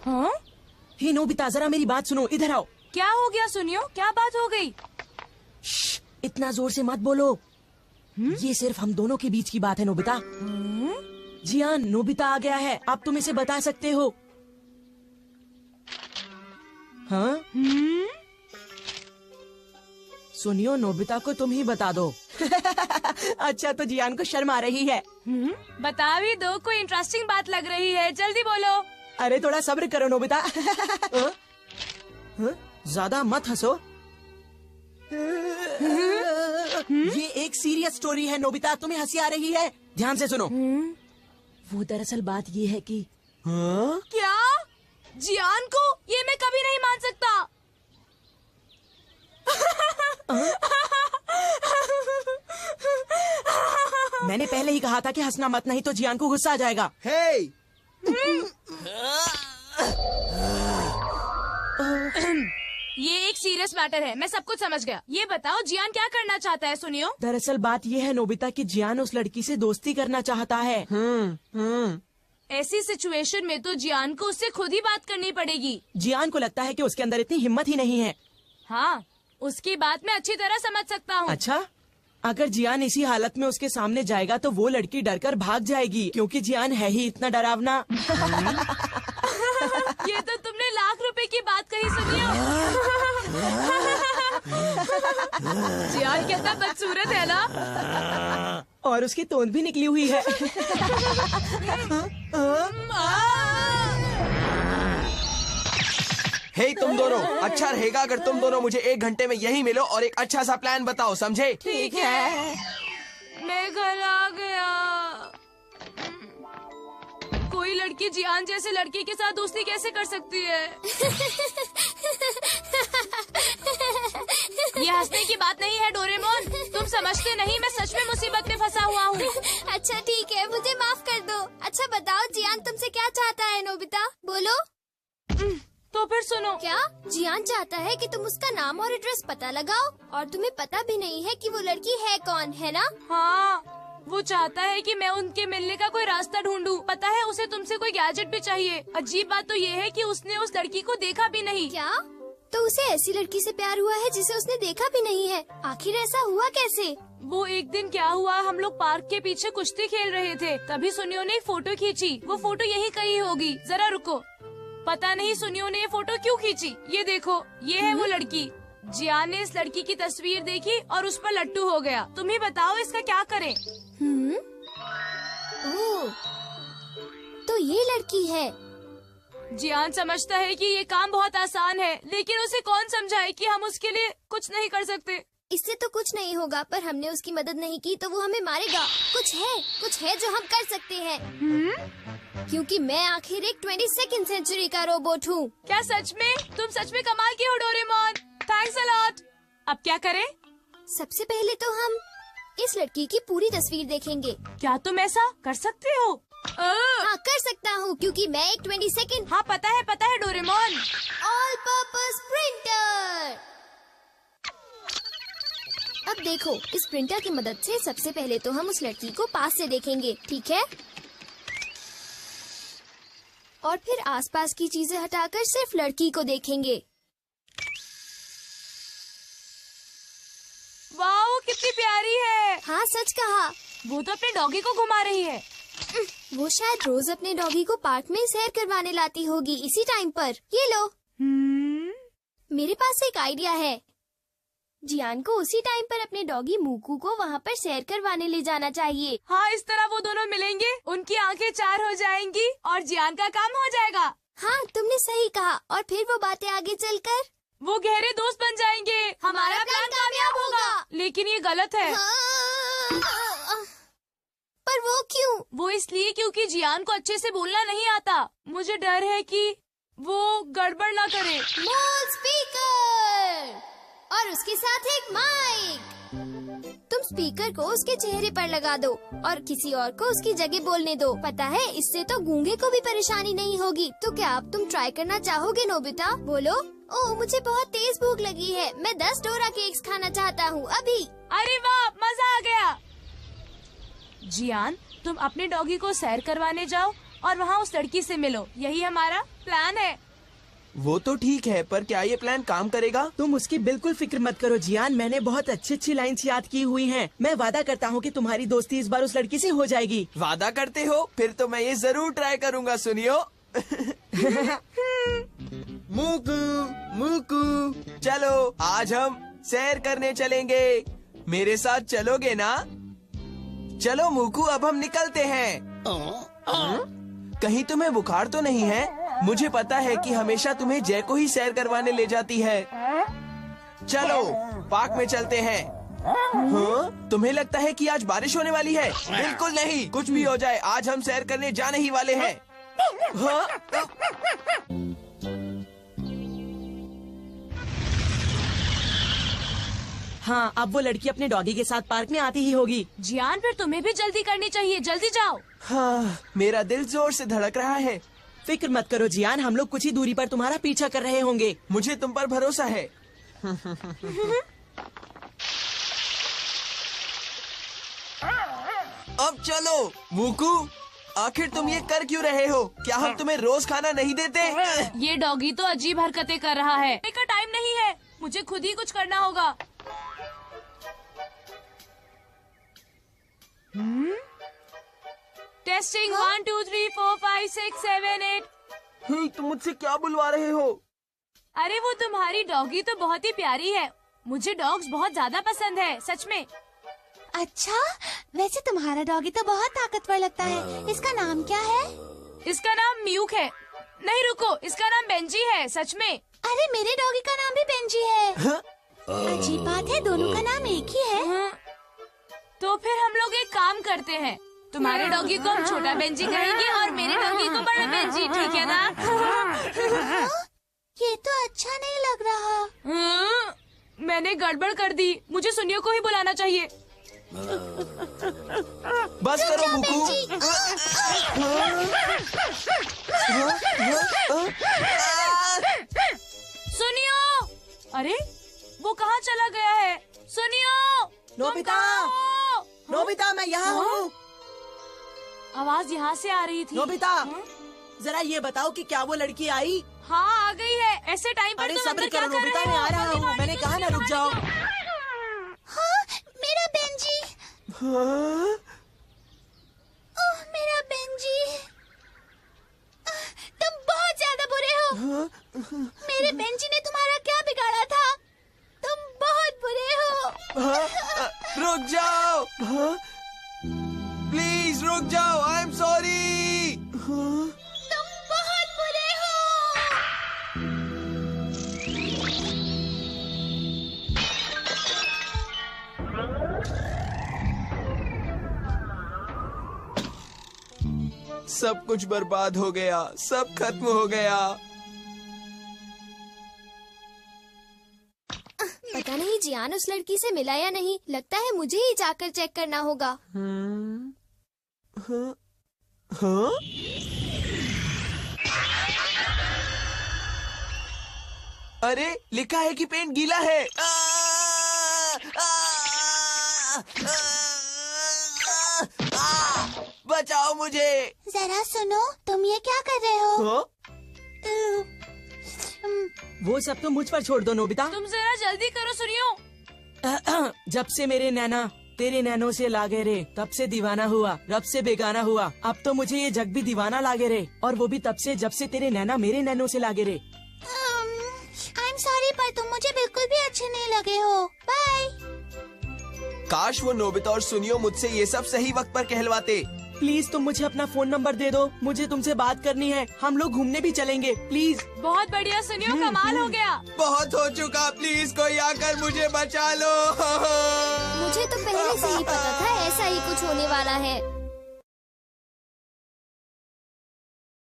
हाँ? हे नोबिता, जरा मेरी बात सुनो, इधर आओ। क्या हो गया सुनियो, क्या बात हो गई? इतना जोर से मत बोलो। ये सिर्फ हम दोनों के बीच की बात है नोबिता। जियान, नोबिता आ गया है, आप तुम इसे बता सकते हो। हाँ? सुनियो, नोबिता को तुम ही बता दो। अच्छा, तो जियान को शर्म आ रही है। बता भी दो, कोई इंटरेस्टिंग बात लग रही है, जल्दी बोलो। अरे थोड़ा सब्र करो नोबिता। ज्यादा मत हंसो। ये एक सीरियस स्टोरी है नोबिता, तुम्हें हंसी आ रही है? ध्यान से सुनो। वो दरअसल बात ये है कि क्या? जियान को? ये मैं कभी नहीं मान सकता। मैंने पहले ही कहा था कि हंसना मत, नहीं तो जियान को गुस्सा आ जाएगा। हे! ये एक सीरियस मैटर है, मैं सब कुछ समझ गया। ये बताओ जियान क्या करना चाहता है सुनियो? दरअसल बात ये है नोबिता कि जियान उस लड़की से दोस्ती करना चाहता है। ऐसी सिचुएशन में तो जियान को उससे खुद ही बात करनी पड़ेगी। जियान को लगता है कि उसके अंदर इतनी हिम्मत ही नहीं है। हाँ, उसकी बात मैं अच्छी तरह समझ सकता हूँ। अच्छा, अगर जियान इसी हालत में उसके सामने जाएगा तो वो लड़की डरकर भाग जाएगी, क्योंकि जियान है ही इतना डरावना। ये तो तुमने लाख रुपए की बात कही सुनियो। जियान कितना बदसूरत है ना, और उसकी तोंद भी निकली हुई है। हे तुम दोनों, अच्छा रहेगा अगर तुम दोनों मुझे 1 घंटे में यही मिलो और एक अच्छा सा प्लान बताओ, समझे? ठीक है। मैं घर आ गया। कोई लड़की जियान जैसे लड़की के साथ दोस्ती कैसे कर सकती है? ये हंसने की बात नहीं है डोरेमोन, तुम समझते नहीं, मैं सच में मुसीबत में फंसा हुआ हूँ। अच्छा ठीक है, मुझे माफ कर दो। अच्छा बताओ जियान तुमसे क्या चाहता है नोबिता, बोलो। तो फिर सुनो। क्या? जियान चाहता है कि तुम उसका नाम और एड्रेस पता लगाओ, और तुम्हें पता भी नहीं है कि वो लड़की है कौन, है ना? हाँ, वो चाहता है कि मैं उनके मिलने का कोई रास्ता ढूंढूं। पता है उसे तुमसे कोई गैजेट भी चाहिए। अजीब बात तो ये है कि उसने उस लड़की को देखा भी नहीं। क्या? तो उसे ऐसी लड़की से प्यार हुआ है जिसे उसने देखा भी नहीं है? आखिर ऐसा हुआ कैसे? वो एक दिन क्या हुआ, हम लोग पार्क के पीछे कुश्ती खेल रहे थे, तभी सुनियो ने एक फोटो खींची। वो फोटो यही कहीं होगी, जरा रुको। पता नहीं सुनियो ने ये फोटो क्यों खींची। ये देखो, ये है वो लड़की। जियान ने इस लड़की की तस्वीर देखी और उस पर लट्टू हो गया। तुम ही बताओ इसका क्या करें? ओह, तो ये लड़की है। जियान समझता है कि ये काम बहुत आसान है, लेकिन उसे कौन समझाए कि हम उसके लिए कुछ नहीं कर सकते। इससे तो कुछ नहीं होगा, पर हमने उसकी मदद नहीं की तो वो हमें मारेगा। कुछ है जो हम कर सकते हैं। क्योंकि मैं आखिर एक 22वीं सेंचुरी का रोबोट हूँ। क्या सच में? तुम सच में कमाल की हो डोरेमोन, थैंक्स अ लॉट। अब क्या करें? सबसे पहले तो हम इस लड़की की पूरी तस्वीर देखेंगे। क्या तुम ऐसा कर सकते हो? हाँ कर सकता हूँ, क्योंकि मैं एक 22nd। हाँ पता है डोरेमोन। All purpose printer. अब देखो, इस प्रिंटर की मदद से सबसे पहले तो हम उस लड़की को पास से देखेंगे, ठीक है? और फिर आसपास की चीजें हटाकर सिर्फ लड़की को देखेंगे। वाओ, कितनी प्यारी है। हाँ सच कहा। वो तो अपने डॉगी को घुमा रही है। वो शायद रोज अपने डॉगी को पार्क में सैर करवाने लाती होगी इसी टाइम पर। ये लो। मेरे पास एक आइडिया है। जियान को उसी टाइम पर अपने डॉगी मूकू को वहाँ पर सैर करवाने ले जाना चाहिए। हाँ, इस तरह वो दोनों मिलेंगे, उनकी आंखें चार हो जाएंगी और जियान का काम हो जाएगा। हाँ तुमने सही कहा। और फिर वो बातें आगे चलकर वो गहरे दोस्त बन जाएंगे। हमारा प्लान कामयाब होगा। लेकिन ये गलत है। पर वो क्यों? वो इसलिए क्योंकि जियान को अच्छे से बोलना नहीं आता। मुझे डर है कि वो गड़बड़ ना करे। स्मॉल स्पीकर और उसके साथ एक माइक। तुम स्पीकर को उसके चेहरे पर लगा दो और किसी और को उसकी जगह बोलने दो। पता है, इससे तो गूंगे को भी परेशानी नहीं होगी। तो क्या अब तुम ट्राई करना चाहोगे नोबिता? बोलो। ओह, मुझे बहुत तेज भूख लगी है। मैं 10 डोरा केक्स खाना चाहता हूँ अभी। अरे वाह, मजा आ गया। जियान, तुम अपने डॉगी को सैर करवाने जाओ और वहाँ उस लड़की से मिलो। यही हमारा प्लान है। वो तो ठीक है, पर क्या ये प्लान काम करेगा? तुम उसकी बिल्कुल फिक्र मत करो जियान, मैंने बहुत अच्छी लाइंस याद की हुई हैं। मैं वादा करता हूँ कि तुम्हारी दोस्ती इस बार उस लड़की से हो जाएगी। वादा करते हो? फिर तो मैं ये जरूर ट्राई करूँगा। सुनियो। मूकू मूकू, चलो आज हम सैर करने चलेंगे। मेरे साथ चलोगे ना? चलो मूकू, अब हम निकलते हैं। कहीं तुम्हें बुखार तो नहीं है? मुझे पता है कि हमेशा तुम्हें जय को ही सैर करवाने ले जाती है। चलो पार्क में चलते हैं। हाँ? तुम्हें लगता है कि आज बारिश होने वाली है? बिल्कुल नहीं, कुछ भी हो जाए आज हम सैर करने जाने ही वाले हैं। हाँ? हाँ, अब वो लड़की अपने डॉगी के साथ पार्क में आती ही होगी। जियान, फिर तुम्हें भी जल्दी करनी चाहिए। जल्दी जाओ। हाँ, मेरा दिल जोर से धड़क रहा है। फिक्र मत करो जियान, हम लोग कुछ ही दूरी पर तुम्हारा पीछा कर रहे होंगे। मुझे तुम पर भरोसा है। अब चलो मूकू, आखिर तुम ये कर क्यों रहे हो? क्या हम तुम्हें रोज खाना नहीं देते? ये डॉगी तो अजीब हरकतें कर रहा है। का टाइम नहीं है, मुझे खुद ही कुछ करना होगा। टेस्टिंग 1 2 3 4 5 6 7 8। तुम मुझसे क्या बुलवा रहे हो? अरे वो तुम्हारी डॉगी तो बहुत ही प्यारी है। मुझे डॉग्स बहुत ज्यादा पसंद है, सच में। अच्छा, वैसे तुम्हारा डॉगी तो बहुत ताकतवर लगता है। इसका नाम क्या है? इसका नाम म्यूक है। नहीं रुको, इसका नाम बेंजी है, सच में। अरे मेरे डॉगी का नाम भी बेंजी है। अजीब बात है, दोनों का नाम एक ही है। तो फिर हम लोग एक काम करते हैं, तुम्हारे डॉगी को हम छोटा बेंजी कहेंगे और मेरे डॉगी को बड़ा बेंजी, ठीक है ना? ये तो अच्छा नहीं लग रहा। मैंने गड़बड़ कर दी। मुझे सुनियो को ही बुलाना चाहिए। बस करो मूकू। सुनियो, अरे वो कहाँ चला गया है? सुनियो, नोबिता, नोबिता, मैं यहाँ हूँ। आवाज यहाँ से आ रही थी। नोबिता, जरा ये बताओ कि क्या वो लड़की आई? हाँ आ गई है। ऐसे टाइम पर अरे तुम सब्र अंदर क्या करो कर नोबिता, रहे मैं हो? आ रहा हूँ। मैंने कहा ना रुक जाओ। हाँ, मेरा बेंजी। ओह, मेरा बेंजी। तुम बहुत ज्यादा बुरे हो। मेरे बेंजी ने तुम्हारा क्या बिगाड़ा था? तुम बहुत बुरे हो। रुक जाओ, प्लीज रुक जाओ। I am sorry. तुम बहुत बुरे हो। सब कुछ बर्बाद हो गया, सब खत्म हो गया। पता नहीं जियान उस लड़की से मिला या नहीं। लगता है मुझे ही जाकर चेक करना होगा। हाँ? अरे लिखा है कि पेंट गीला है। बचाओ मुझे। जरा सुनो, तुम ये क्या कर रहे हो? हाँ? वो सब तो मुझ पर छोड़ दो नोबिता। तुम जरा जल्दी करो सुनियो। जब से मेरे नैना तेरे नैनों से लागे रे, तब से दीवाना हुआ, रब से बेगाना हुआ। अब तो मुझे ये जग भी दीवाना लागे रे, और वो भी तब से जब से तेरे नैना मेरे नैनों से लागे रे। आई एम सॉरी, पर तुम मुझे बिल्कुल भी अच्छे नहीं लगे हो। बाय। काश वो नोबिता और सुनियो मुझसे ये सब सही वक्त पर कहलवाते। प्लीज तुम मुझे अपना फोन नंबर दे दो, मुझे तुमसे बात करनी है। हम लोग घूमने भी चलेंगे, प्लीज। बहुत बढ़िया सुनियो, कमाल हो गया। बहुत हो चुका, प्लीज कोई आकर मुझे बचा लो। मुझे तो पहले से ही पता था ऐसा ही कुछ होने वाला है।